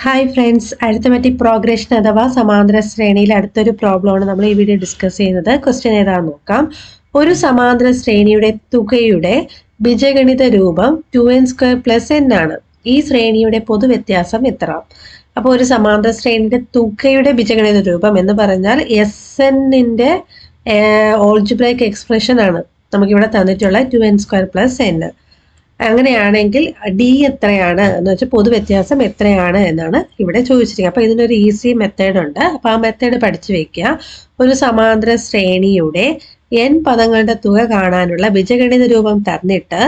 Hi friends, arithmetic progression അഥവാ സമാന്തര ശ്രേണിയിൽ അടുത്തൊരു പ്രോബ്ലമാണ് നമ്മൾ ഈ വീഡിയോ ഡിസ്കസ് ചെയ്യുന്നത്. ക്വസ്റ്റ്യൻ ഏതാണെന്ന് നോക്കാം. ഒരു സമാന്തര ശ്രേണിയുടെ തുകയുടെ ബീജഗണിത രൂപം 2n² n ആണ്. ഈ ശ്രേണിയുടെ പൊതുവ്യത്യാസം എത്ര? അപ്പോൾ ഒരു സമാന്തര ശ്രേണിയുടെ തുകയുടെ ബീജഗണിത രൂപം എന്ന് പറഞ്ഞാൽ SN-ന്റെ ഓൾജിബ്രൈക് എക്സ്പ്രഷൻ ആണ് നമുക്കിവിടെ തന്നിട്ടുള്ള 2n² n. അങ്ങനെയാണെങ്കിൽ ഡി എത്രയാണ് എന്ന് വെച്ചാൽ പൊതുവ്യത്യാസം എത്രയാണ് എന്നാണ് ഇവിടെ ചോദിച്ചിരിക്കുന്നത്. അപ്പോൾ ഇതിനൊരു ഈസി മെത്തേഡ് ഉണ്ട്. അപ്പോൾ ആ മെത്തേഡ് പഠിച്ചു വെക്കുക. ഒരു സമാന്തര ശ്രേണിയുടെ n പദങ്ങളുടെ തുക കാണാനുള്ള ബീജഗണിത രൂപം തന്നിട്ട്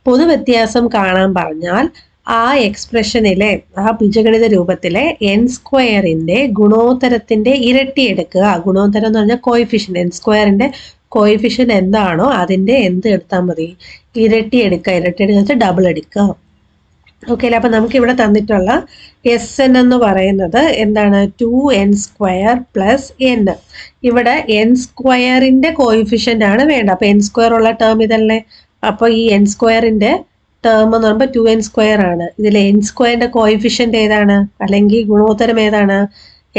പൊതുവ്യത്യാസം കാണാൻ പറഞ്ഞാൽ ആ എക്സ്പ്രഷനിലെ ആ ബീജഗണിത രൂപത്തിലെ n² ഗുണോത്തരത്തിന്റെ ഇരട്ടി എടുക്കുക. ഗുണോത്തരം എന്ന് പറഞ്ഞാൽ കോയിഫിഷ്യന്റ്, n² കോയിഫിഷ്യന്റ് എന്താണോ അതിന്റെ എന്ത് എടുത്താൽ മതി, ഇരട്ടി എടുക്കുക. ഇരട്ടി എടുക്കുക വെച്ചാൽ ഡബിൾ എടുക്കുക. ഓക്കെ അല്ലേ? അപ്പൊ നമുക്ക് ഇവിടെ തന്നിട്ടുള്ള SN എന്ന് പറയുന്നത് എന്താണ്? 2n² n. ഇവിടെ n²ന്റെ കോയിഫിഷ്യന്റ് ആണ് വേണ്ട. അപ്പൊ n² ഉള്ള ടേം ഇതല്ലേ. അപ്പൊ ഈ n²ന്റെ ടേം എന്ന് പറയുമ്പോൾ 2n² ആണ്. ഇതിൽ n²ന്റെ കോയിഫിഷ്യന്റ് ഏതാണ്, അല്ലെങ്കിൽ ഗുണോത്തരം ഏതാണ്?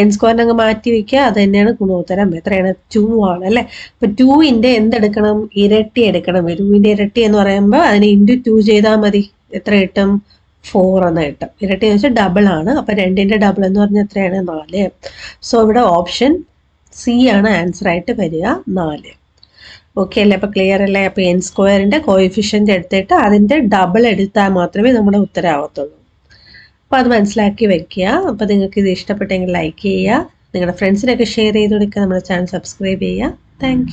n² അങ്ങ് മാറ്റി വെക്കുക, അത് തന്നെയാണ് ഗുണോത്തരം. എത്രയാണ്? 2 ആണ് അല്ലെ. അപ്പൊ 2ന്റെ എന്തെടുക്കണം? ഇരട്ടി എടുക്കണം. 2ന്റെ ഇരട്ടി എന്ന് പറയുമ്പോൾ അതിന് × 2 ചെയ്താൽ മതി. എത്ര കിട്ടും? 4 എന്ന് കിട്ടും. ഇരട്ടി എന്ന് വെച്ചാൽ ഡബിൾ ആണ്. അപ്പൊ 2ന്റെ ഡബിൾ എന്ന് പറഞ്ഞാൽ എത്രയാണ്? 4. സോ ഇവിടെ ഓപ്ഷൻ സി ആണ് ആൻസർ ആയിട്ട് വരിക, 4. ഓക്കെ അല്ലേ? അപ്പൊ ക്ലിയർ അല്ലേ? അപ്പൊ n²ന്റെ കോയിഫിഷ്യന്റ് എടുത്തിട്ട് അതിന്റെ ഡബിൾ എടുത്താൽ മാത്രമേ നമ്മുടെ ഉത്തരം ആവത്തുള്ളൂ. അപ്പോൾ അത് മനസ്സിലാക്കി വെക്കുക. അപ്പോൾ നിങ്ങൾക്ക് ഇത് ഇഷ്ടപ്പെട്ടെങ്കിൽ ലൈക്ക് ചെയ്യുക, നിങ്ങളുടെ ഫ്രണ്ട്സിനൊക്കെ ഷെയർ ചെയ്ത് കൊടുക്കുക, നമ്മുടെ ചാനൽ സബ്സ്ക്രൈബ് ചെയ്യുക. താങ്ക്